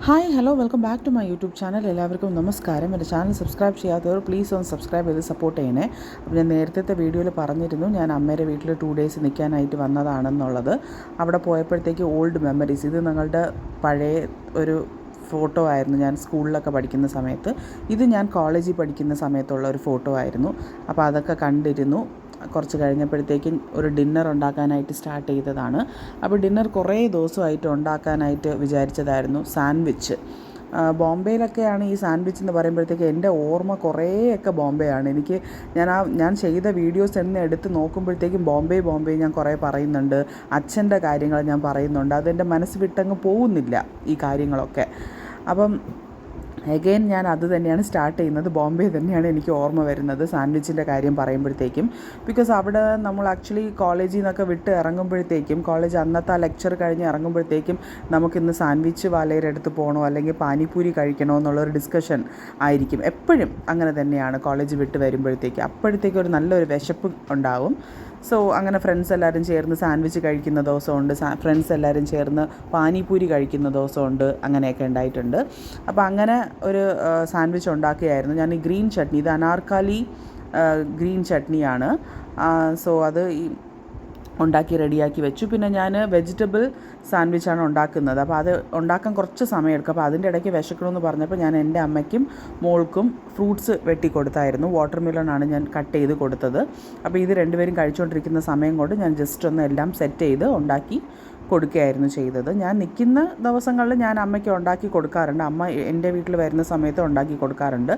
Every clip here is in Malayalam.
Hi hello welcome back to my YouTube channel. എല്ലാവർക്കും നമസ്കാരം. എൻ്റെ ചാനൽ സബ്സ്ക്രൈബ് ചെയ്യാത്തവർ പ്ലീസ് ഒന്ന് സബ്സ്ക്രൈബ് ചെയ്ത് സപ്പോർട്ട് ചെയ്യണേ. അപ്പോൾ ഞാൻ നേരത്തെ വീഡിയോയിൽ പറഞ്ഞിരുന്നു ഞാൻ അമ്മയുടെ വീട്ടിൽ 2 ഡേയ്സ് നിൽക്കാനായിട്ട് വന്നതാണെന്നുള്ളത്. അവിടെ പോയപ്പോഴത്തേക്ക് ഓൾഡ് മെമ്മറീസ്, ഇത് ഞങ്ങളുടെ പഴയ ഒരു ഫോട്ടോ ആയിരുന്നു. ഞാൻ സ്കൂളിലൊക്കെ പഠിക്കുന്ന സമയത്ത്, ഇത് ഞാൻ കോളേജിൽ പഠിക്കുന്ന സമയത്തുള്ള ഒരു ഫോട്ടോ ആയിരുന്നു. അപ്പോൾ അതൊക്കെ കണ്ടിരുന്നു. കുറച്ച് കഴിഞ്ഞപ്പോഴത്തേക്കും ഒരു ഡിന്നർ ഉണ്ടാക്കാനായിട്ട് സ്റ്റാർട്ട് ചെയ്തതാണ്. അപ്പോൾ ഡിന്നർ കുറേ ദിവസമായിട്ട് ഉണ്ടാക്കാനായിട്ട് വിചാരിച്ചതായിരുന്നു സാൻഡ്വിച്ച്. ബോംബെയിലൊക്കെയാണ് ഈ സാൻഡ്വിച്ച് എന്ന് പറയുമ്പോഴത്തേക്ക് എൻ്റെ ഓർമ്മ കുറേയൊക്കെ ബോംബെയാണ്. എനിക്ക് ഞാൻ ചെയ്ത വീഡിയോസ് എന്ന് എടുത്ത് നോക്കുമ്പോഴത്തേക്കും ബോംബെ ഞാൻ കുറേ പറയുന്നുണ്ട്. അച്ഛൻ്റെ കാര്യങ്ങൾ ഞാൻ പറയുന്നുണ്ട്. അതെൻ്റെ മനസ്സ് വിട്ടങ്ങ് പോകുന്നില്ല ഈ കാര്യങ്ങളൊക്കെ. അപ്പം എഗെയിൻ ഞാൻ അത് തന്നെയാണ് സ്റ്റാർട്ട് ചെയ്യുന്നത്. ബോംബെ തന്നെയാണ് എനിക്ക് ഓർമ്മ വരുന്നത് സാൻഡ്വിച്ചിൻ്റെ കാര്യം പറയുമ്പോഴത്തേക്കും. ബിക്കോസ് അവിടെ നമ്മൾ ആക്ച്വലി കോളേജിൽ നിന്നൊക്കെ വിട്ട് ഇറങ്ങുമ്പോഴത്തേക്കും, കോളേജ് അന്നത്തെ ആ ലെക്ചർ കഴിഞ്ഞ് ഇറങ്ങുമ്പോഴത്തേക്കും നമുക്കിന്ന് സാൻഡ്വിച്ച് വാലയുടെ അടുത്ത് പോകണോ അല്ലെങ്കിൽ പാനിപ്പൂരി കഴിക്കണോ എന്നുള്ളൊരു ഡിസ്കഷൻ ആയിരിക്കും. എപ്പോഴും അങ്ങനെ തന്നെയാണ് കോളേജ് വിട്ട് വരുമ്പോഴത്തേക്ക്. അപ്പോഴത്തേക്കും ഒരു നല്ലൊരു വിശപ്പ് ഉണ്ടാവും. സോ അങ്ങനെ ഫ്രണ്ട്സ് എല്ലാവരും ചേർന്ന് സാൻഡ്വിച്ച് കഴിക്കുന്ന ദിവസമുണ്ട്, ഫ്രണ്ട്സ് എല്ലാവരും ചേർന്ന് പാനിപ്പൂരി കഴിക്കുന്ന ദിവസമുണ്ട്, അങ്ങനെയൊക്കെ ഉണ്ടായിട്ടുണ്ട്. അപ്പോൾ അങ്ങനെ ഒരു സാൻഡ്വിച്ച് ഉണ്ടാക്കുകയായിരുന്നു ഞാൻ. ഈ ഗ്രീൻ ചട്നി, ഇത് അനാർക്കാലി ഗ്രീൻ ചട്നിയാണ്. സോ അത് ഉണ്ടാക്കി റെഡിയാക്കി വെച്ചു. പിന്നെ ഞാൻ വെജിറ്റബിൾ സാൻഡ്വിച്ചാണ് ഉണ്ടാക്കുന്നത്. അപ്പോൾ അത് ഉണ്ടാക്കാൻ കുറച്ച് സമയമെടുക്കും. അപ്പോൾ അതിൻ്റെ ഇടയ്ക്ക് വിശക്കണമെന്ന് പറഞ്ഞപ്പോൾ ഞാൻ എൻ്റെ അമ്മയ്ക്കും മോൾക്കും ഫ്രൂട്ട്സ് വെട്ടി കൊടുത്തായിരുന്നു. വാട്ടർമെലണാണ് ഞാൻ കട്ട് ചെയ്ത് കൊടുത്തത്. അപ്പോൾ ഇത് രണ്ടുപേരും കഴിച്ചുകൊണ്ടിരിക്കുന്ന സമയം കൊണ്ട് ഞാൻ ജസ്റ്റ് ഒന്ന് എല്ലാം സെറ്റ് ചെയ്ത് ഉണ്ടാക്കി കൊടുക്കുകയായിരുന്നു ചെയ്തത്. ഞാൻ നിൽക്കുന്ന ദിവസങ്ങളിൽ ഞാൻ അമ്മയ്ക്ക് ഉണ്ടാക്കി കൊടുക്കാറുണ്ട്. അമ്മ എൻ്റെ വീട്ടിൽ വരുന്ന സമയത്ത് ഉണ്ടാക്കി കൊടുക്കാറുണ്ട്.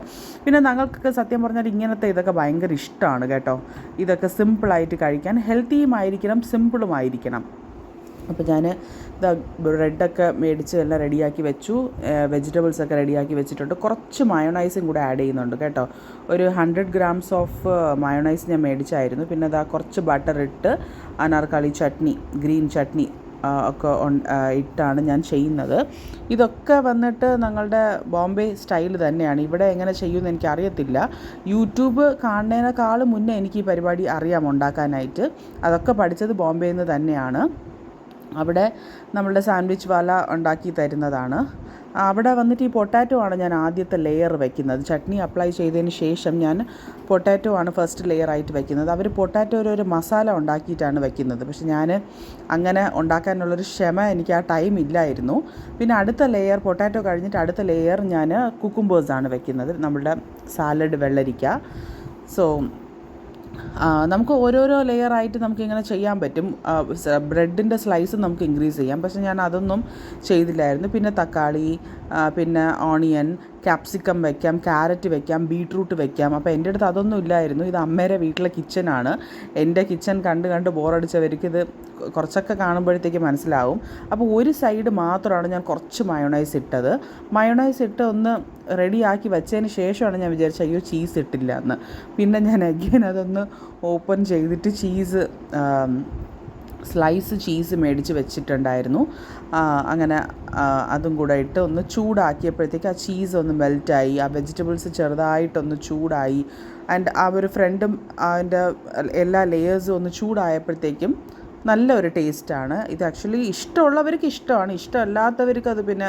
പിന്നെ ഞങ്ങൾക്കൊക്കെ സത്യം പറഞ്ഞാൽ ഇങ്ങനത്തെ ഇതൊക്കെ ഭയങ്കര ഇഷ്ടമാണ് കേട്ടോ. ഇതൊക്കെ സിമ്പിളായിട്ട് കഴിക്കാൻ, ഹെൽത്തിയുമായിരിക്കണം, സിമ്പിളുമായിരിക്കണം. അപ്പോൾ ഞാൻ ബ്രെഡൊക്കെ മേടിച്ച് എല്ലാം റെഡിയാക്കി വെച്ചു. വെജിറ്റബിൾസൊക്കെ റെഡിയാക്കി വെച്ചിട്ടുണ്ട്. കുറച്ച് മയോണൈസും കൂടെ ആഡ് ചെയ്യുന്നുണ്ട് കേട്ടോ. ഒരു 100 grams ഓഫ് മയോണൈസ് ഞാൻ മേടിച്ചായിരുന്നു. പിന്നെ കുറച്ച് ബട്ടർ ഇട്ട് അനാർക്കാളി ചട്നി, ഗ്രീൻ ചട്നി ഒക്കെ ഇട്ടാണ് ഞാൻ ചെയ്യുന്നത്. ഇതൊക്കെ വന്നിട്ട് ഞങ്ങളുടെ ബോംബെ സ്റ്റൈൽ തന്നെയാണ്. ഇവിടെ എങ്ങനെ ചെയ്യുമെന്ന് എനിക്കറിയത്തില്ല. യൂട്യൂബ് കാണുന്നതിനേക്കാളും മുന്നേ എനിക്ക് ഈ പരിപാടി അറിയാം ഉണ്ടാക്കാനായിട്ട്. അതൊക്കെ പഠിച്ചത് ബോംബെയിൽ നിന്ന് തന്നെയാണ്. അവിടെ നമ്മളുടെ സാൻഡ്വിച്ച് വാല ഉണ്ടാക്കി തരുന്നതാണ്. അവിടെ വന്നിട്ട് ഈ പൊട്ടാറ്റോ ആണ് ഞാൻ ആദ്യത്തെ ലെയർ വയ്ക്കുന്നത്. ചട്നി അപ്ലൈ ചെയ്തതിന് ശേഷം ഞാൻ പൊട്ടാറ്റോ ആണ് ഫസ്റ്റ് ലെയറായിട്ട് വയ്ക്കുന്നത്. അവർ പൊട്ടാറ്റോ ഒരു മസാല ഉണ്ടാക്കിയിട്ടാണ് വയ്ക്കുന്നത്. പക്ഷെ ഞാൻ അങ്ങനെ ഉണ്ടാക്കാനുള്ളൊരു ക്ഷമ എനിക്ക് ആ ടൈം ഇല്ലായിരുന്നു. പിന്നെ അടുത്ത ലെയർ പൊട്ടാറ്റോ കഴിഞ്ഞിട്ട് അടുത്ത ലെയർ ഞാൻ കുക്കുംബേഴ്സാണ് വയ്ക്കുന്നത്, നമ്മളുടെ സാലഡ് വെള്ളരിക്ക. സോ നമുക്ക് ഓരോരോ ലെയറായിട്ട് നമുക്കിങ്ങനെ ചെയ്യാൻ പറ്റും. ബ്രെഡിൻ്റെ സ്ലൈസ് നമുക്ക് ഇൻക്രീസ് ചെയ്യാം. പക്ഷെ ഞാൻ അതൊന്നും ചെയ്തില്ലായിരുന്നു. പിന്നെ തക്കാളി, പിന്നെ ഓണിയൻ, ക്യാപ്സിക്കം വയ്ക്കാം, ക്യാരറ്റ് വയ്ക്കാം, ബീട്രൂട്ട് വയ്ക്കാം. അപ്പോൾ എൻ്റെ അടുത്ത് അതൊന്നും ഇല്ലായിരുന്നു. ഇത് അമ്മയുടെ വീട്ടിലെ കിച്ചനാണ്. എൻ്റെ കിച്ചൻ കണ്ട് ബോറടിച്ചവർക്ക് ഇത് കുറച്ചൊക്കെ കാണുമ്പോഴത്തേക്ക് മനസ്സിലാവും. അപ്പോൾ ഒരു സൈഡ് മാത്രമാണ് ഞാൻ കുറച്ച് മയോണൈസ് ഇട്ടത്. മയോണൈസ് ഇട്ട് ഒന്ന് റെഡിയാക്കി വെച്ചതിന് ശേഷമാണ് ഞാൻ വിചാരിച്ചത് അയ്യോ ചീസ് ഇട്ടില്ല എന്ന്. പിന്നെ ഞാൻ അഗെയിൻ അതൊന്ന് ഓപ്പൺ ചെയ്തിട്ട് സ്ലൈസ് ചീസ് മേടിച്ച് വെച്ചിട്ടുണ്ടായിരുന്നു. അങ്ങനെ അതും കൂടെ ഇട്ട് ഒന്ന് ചൂടാക്കിയപ്പോഴത്തേക്ക് ആ ചീസ് ഒന്ന് മെൽറ്റായി, ആ വെജിറ്റബിൾസ് ചെറുതായിട്ടൊന്ന് ചൂടായി. ആൻഡ് ആ ഒരു ഫ്രണ്ടും അതിൻ്റെ എല്ലാ ലെയേഴ്സും ഒന്ന് ചൂടായപ്പോഴത്തേക്കും നല്ലൊരു ടേസ്റ്റാണ്. ഇത് ആക്ച്വലി ഇഷ്ടമുള്ളവർക്ക് ഇഷ്ടമാണ്, ഇഷ്ടമല്ലാത്തവർക്ക് അത് പിന്നെ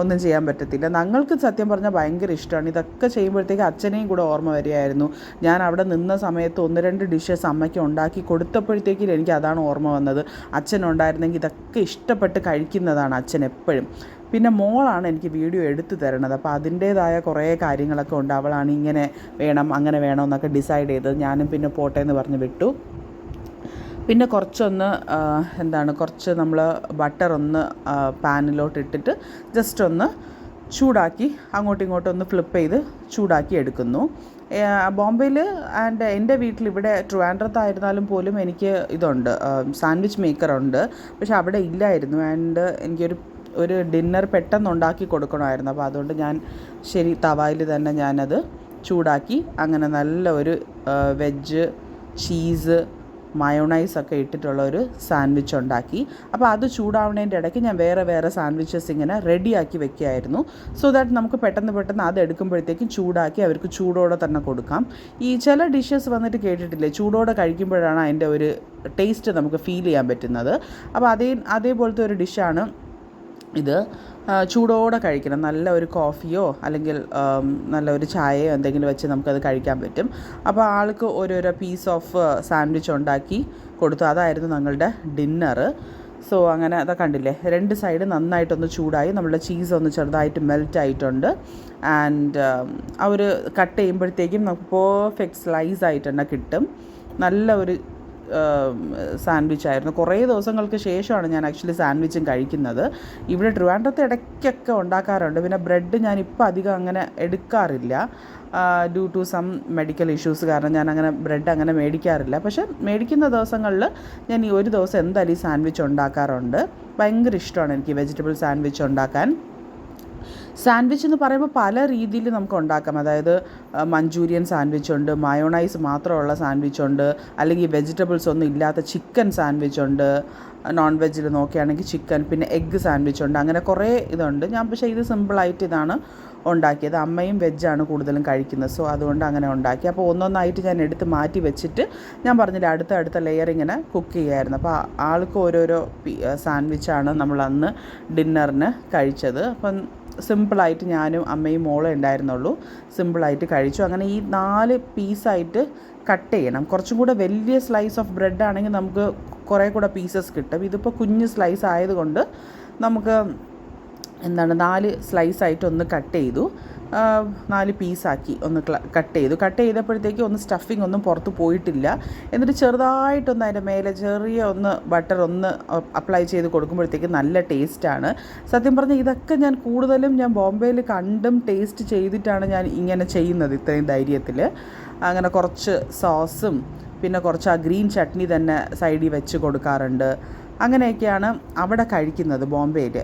ഒന്നും ചെയ്യാൻ പറ്റത്തില്ല. ഞങ്ങൾക്ക് സത്യം പറഞ്ഞാൽ ഭയങ്കര ഇഷ്ടമാണ്. ഇതൊക്കെ ചെയ്യുമ്പോഴത്തേക്ക് അച്ഛനെയും കൂടെ ഓർമ്മ വരികയായിരുന്നു. ഞാൻ അവിടെ നിന്ന സമയത്ത് 1-2 ഡിഷസ് അമ്മയ്ക്ക് ഉണ്ടാക്കി കൊടുത്തപ്പോഴത്തേക്കും എനിക്ക് അതാണ് ഓർമ്മ വന്നത്. അച്ഛനുണ്ടായിരുന്നെങ്കിൽ ഇതൊക്കെ ഇഷ്ടപ്പെട്ട് കഴിക്കുന്നതാണ് അച്ഛൻ എപ്പോഴും. പിന്നെ മോളാണ് എനിക്ക് വീഡിയോ എടുത്തു തരണത്. അപ്പോൾ അതിൻ്റേതായ കുറേ കാര്യങ്ങളൊക്കെ ഉണ്ട്. അവളാണ് ഇങ്ങനെ വേണം അങ്ങനെ വേണം എന്നൊക്കെ ഡിസൈഡ് ചെയ്തത്. ഞാനും പിന്നെ പോട്ടെ എന്ന് പറഞ്ഞ് വിട്ടു. പിന്നെ കുറച്ച് നമ്മൾ ബട്ടർ ഒന്ന് പാനിലോട്ട് ഇട്ടിട്ട് ജസ്റ്റ് ഒന്ന് ചൂടാക്കി അങ്ങോട്ടും ഇങ്ങോട്ടും ഒന്ന് ഫ്ലിപ്പ് ചെയ്ത് ചൂടാക്കി എടുക്കുന്നു. ബോംബെയിൽ ആൻഡ് എൻ്റെ വീട്ടിലിവിടെ ട്രിവാൻഡ്രത്തായിരുന്നാലും പോലും എനിക്ക് ഇതുണ്ട്, സാൻഡ്വിച്ച് മേക്കറുണ്ട്. പക്ഷെ അവിടെ ഇല്ലായിരുന്നു. ആൻഡ് എനിക്കൊരു ഡിന്നർ പെട്ടെന്ന് ഉണ്ടാക്കി കൊടുക്കണമായിരുന്നു. അപ്പോൾ അതുകൊണ്ട് ഞാൻ ശരി തവായിൽ തന്നെ ഞാനത് ചൂടാക്കി അങ്ങനെ നല്ല ഒരു വെജ് ചീസ് മയോണൈസൊക്കെ ഇട്ടിട്ടുള്ള ഒരു സാൻഡ്വിച്ച് ഉണ്ടാക്കി. അപ്പോൾ അത് ചൂടാവുന്നതിൻ്റെ ഇടയ്ക്ക് ഞാൻ വേറെ സാൻഡ്വിച്ചസ് ഇങ്ങനെ റെഡിയാക്കി വെക്കുകയായിരുന്നു. സോ ദാറ്റ് നമുക്ക് പെട്ടെന്ന് അത് എടുക്കുമ്പോഴത്തേക്കും ചൂടാക്കി അവർക്ക് ചൂടോടെ തന്നെ കൊടുക്കാം. ഈ ചില ഡിഷസ് വന്നിട്ട് കേട്ടിട്ടില്ലേ, ചൂടോടെ കഴിക്കുമ്പോഴാണ് അതിൻ്റെ ഒരു ടേസ്റ്റ് നമുക്ക് ഫീൽ ചെയ്യാൻ പറ്റുന്നത്. അപ്പോൾ അതേപോലത്തെ ഒരു ഡിഷാണ് ഇത്. ചൂടോടെ കഴിക്കണം. നല്ല ഒരു കോഫിയോ അല്ലെങ്കിൽ നല്ല ഒരു ചായയോ എന്തെങ്കിലും വെച്ച് നമുക്കത് കഴിക്കാൻ പറ്റും. അപ്പോൾ ആൾക്ക് ഓരോരോ പീസ് ഓഫ് സാൻഡ്വിച്ച് ഉണ്ടാക്കി കൊടുത്തു. അതായിരുന്നു ഞങ്ങളുടെ ഡിന്നറ്. സോ അങ്ങനെ അതൊക്കെ കണ്ടില്ലേ, 2 സൈഡ് നന്നായിട്ടൊന്ന് ചൂടായി, നമ്മളുടെ ചീസ് ഒന്ന് ചെറുതായിട്ട് മെൽറ്റ് ആയിട്ടുണ്ട്. ആൻഡ് ആ ഒരു കട്ട് ചെയ്യുമ്പോഴത്തേക്കും നമുക്ക് പെർഫെക്റ്റ് സ്ലൈസ് ആയിട്ട് തന്നെ കിട്ടും. നല്ല ഒരു സാൻഡ്വിച്ച് ആയിരുന്നു. കുറേ ദിവസങ്ങൾക്ക് ശേഷമാണ് ഞാൻ ആക്ച്വലി സാൻഡ്വിച്ചും കഴിക്കുന്നത്. ഇവിടെ ട്രിവാൻഡ്രത്ത് ഇടയ്ക്കൊക്കെ ഉണ്ടാക്കാറുണ്ട്. പിന്നെ ബ്രെഡ് ഞാനിപ്പോൾ അധികം അങ്ങനെ എടുക്കാറില്ല, due to some medical issues കാരണം ഞാൻ അങ്ങനെ ബ്രെഡ് അങ്ങനെ മേടിക്കാറില്ല. പക്ഷേ മേടിക്കുന്ന ദിവസങ്ങളിൽ ഞാൻ ഈ ഒരു ദിവസം എന്തായാലും ഈ സാൻഡ്വിച്ച് ഉണ്ടാക്കാറുണ്ട്. ഭയങ്കര ഇഷ്ടമാണ് എനിക്ക് വെജിറ്റബിൾ സാൻഡ്വിച്ച് ഉണ്ടാക്കാൻ. സാൻഡ്വിച്ച് എന്ന് പറയുമ്പോൾ പല രീതിയിൽ നമുക്ക് ഉണ്ടാക്കാം. അതായത് മഞ്ചൂരിയൻ സാൻഡ്വിച്ച് ഉണ്ട്, മയോണൈസ് മാത്രമുള്ള സാൻഡ്വിച്ച് ഉണ്ട്, അല്ലെങ്കിൽ വെജിറ്റബിൾസ് ഒന്നും ഇല്ലാത്ത ചിക്കൻ സാൻഡ്വിച്ച് ഉണ്ട്, നോൺ വെജിൽ നോക്കുകയാണെങ്കിൽ ചിക്കൻ, പിന്നെ എഗ്ഗ് സാൻഡ്വിച്ച് ഉണ്ട്. അങ്ങനെ കുറേ ഇതുണ്ട്. ഞാൻ പക്ഷേ ഇത് സിമ്പിളായിട്ട് ഇതാണ് ഉണ്ടാക്കിയത്. അമ്മയും വെജാണ് കൂടുതലും കഴിക്കുന്നത്, സോ അതുകൊണ്ട് അങ്ങനെ ഉണ്ടാക്കി. അപ്പോൾ ഒന്നൊന്നായിട്ട് ഞാൻ എടുത്ത് മാറ്റി വെച്ചിട്ട് ഞാൻ പറഞ്ഞില്ല, അടുത്ത ലെയർ ഇങ്ങനെ കുക്ക് ചെയ്യുമായിരുന്നു. അപ്പോൾ ആൾക്ക് ഓരോരോ സാൻഡ്വിച്ചാണ് നമ്മൾ അന്ന് ഡിന്നറിന് കഴിച്ചത്. അപ്പം സിമ്പിളായിട്ട് ഞാനും അമ്മയും മോളും ഉണ്ടായിരുന്നുള്ളൂ. സിമ്പിളായിട്ട് കഴിച്ചു. അങ്ങനെ ഈ 4 പീസായിട്ട് കട്ട് ചെയ്യണം. കുറച്ചും കൂടെ വലിയ സ്ലൈസ് ഓഫ് ബ്രെഡ് ആണെങ്കിൽ നമുക്ക് കുറേ കൂടെ പീസസ് കിട്ടും. ഇതിപ്പോൾ കുഞ്ഞ് സ്ലൈസ് ആയതുകൊണ്ട് നമുക്ക് 4 സ്ലൈസായിട്ട് ഒന്ന് കട്ട് ചെയ്തു, 4 പീസാക്കി ഒന്ന് കട്ട് ചെയ്തപ്പോഴത്തേക്ക് ഒന്ന് സ്റ്റഫിങ് ഒന്നും പുറത്ത് പോയിട്ടില്ല. എന്നിട്ട് ചെറുതായിട്ടൊന്ന് അതിൻ്റെ മേലെ ചെറിയ ഒന്ന് ബട്ടർ ഒന്ന് അപ്ലൈ ചെയ്ത് കൊടുക്കുമ്പോഴത്തേക്ക് നല്ല ടേസ്റ്റാണ്. സത്യം പറഞ്ഞാൽ ഇതൊക്കെ ഞാൻ കൂടുതലും ബോംബെയിൽ കണ്ടും ടേസ്റ്റ് ചെയ്തിട്ടാണ് ഞാൻ ഇങ്ങനെ ചെയ്യുന്നത് ഇത്രയും ധൈര്യത്തിൽ. അങ്ങനെ കുറച്ച് സോസും പിന്നെ കുറച്ച് ആ ഗ്രീൻ ചട്നി തന്നെ സൈഡിൽ വെച്ച് കൊടുക്കാറുണ്ട്. അങ്ങനെയൊക്കെയാണ് അവിടെ കഴിക്കുന്നത് ബോംബെയിൽ.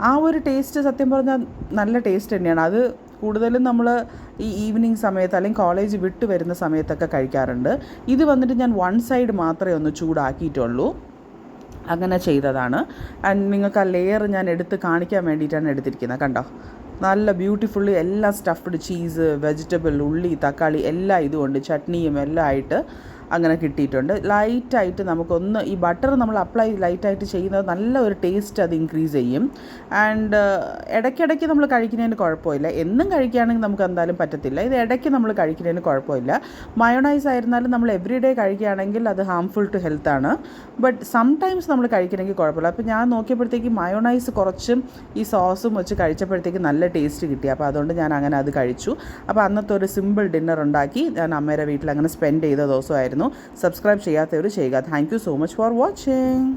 ആ ഒരു ടേസ്റ്റ് സത്യം പറഞ്ഞാൽ നല്ല ടേസ്റ്റ് തന്നെയാണ്. അത് കൂടുതലും നമ്മൾ ഈ ഈവനിങ് സമയത്ത് അല്ലെങ്കിൽ കോളേജ് വിട്ട് വരുന്ന സമയത്തൊക്കെ കഴിക്കാറുണ്ട്. ഇത് വന്നിട്ട് ഞാൻ 1 സൈഡ് മാത്രമേ ഒന്ന് ചൂടാക്കിയിട്ടുള്ളൂ, അങ്ങനെ ചെയ്തതാണ്. ആൻഡ് നിങ്ങൾക്ക് ആ ലെയർ ഞാൻ എടുത്ത് കാണിക്കാൻ വേണ്ടിയിട്ടാണ് എടുത്തിരിക്കുന്നത്. കണ്ടോ, നല്ല ബ്യൂട്ടിഫുള്ളി എല്ലാം സ്റ്റഫ്ഡ് ചീസ്, വെജിറ്റബിൾ, ഉള്ളി, തക്കാളി എല്ലാം ഇതുകൊണ്ട് ചട്നിയും എല്ലാം ആയിട്ട് അങ്ങനെ കിട്ടിയിട്ടുണ്ട്. ലൈറ്റായിട്ട് നമുക്കൊന്ന് ഈ ബട്ടർ നമ്മൾ അപ്ലൈ ലൈറ്റായിട്ട് ചെയ്യുന്നത് നല്ല ഒരു ടേസ്റ്റ് അത് ഇൻക്രീസ് ചെയ്യും. ആൻഡ് ഇടയ്ക്കിടയ്ക്ക് നമ്മൾ കഴിക്കുന്നതിന് കുഴപ്പമില്ല. എന്നും കഴിക്കുകയാണെങ്കിൽ നമുക്ക് എന്തായാലും പറ്റത്തില്ല. ഇത് ഇടയ്ക്ക് നമ്മൾ കഴിക്കുന്നതിന് കുഴപ്പമില്ല. മയോണൈസ് ആയിരുന്നാലും നമ്മൾ എവറി ഡേ കഴിക്കുകയാണെങ്കിൽ അത് ഹാംഫുൾ ടു ഹെൽത്താണ്. ബട്ട് സംടൈംസ് നമ്മൾ കഴിക്കണമെങ്കിൽ കുഴപ്പമില്ല. അപ്പോൾ ഞാൻ നോക്കിയപ്പോഴത്തേക്ക് മയോണൈസ് കുറച്ചും ഈ സോസും വെച്ച് കഴിച്ചപ്പോഴത്തേക്ക് നല്ല ടേസ്റ്റ് കിട്ടി. അപ്പോൾ അതുകൊണ്ട് ഞാൻ അങ്ങനെ അത് കഴിച്ചു. അപ്പോൾ അന്നത്തെ ഒരു സിമ്പിൾ ഡിന്നർ ഉണ്ടാക്കി ഞാൻ അമ്മയുടെ വീട്ടിൽ അങ്ങനെ സ്പെൻഡ് ചെയ്ത ദിവസമായിരുന്നു. സബ്സ്ക്രൈബ് ചെയ്യാത്തവർ ചെയ്യുക. Thank you so much for watching.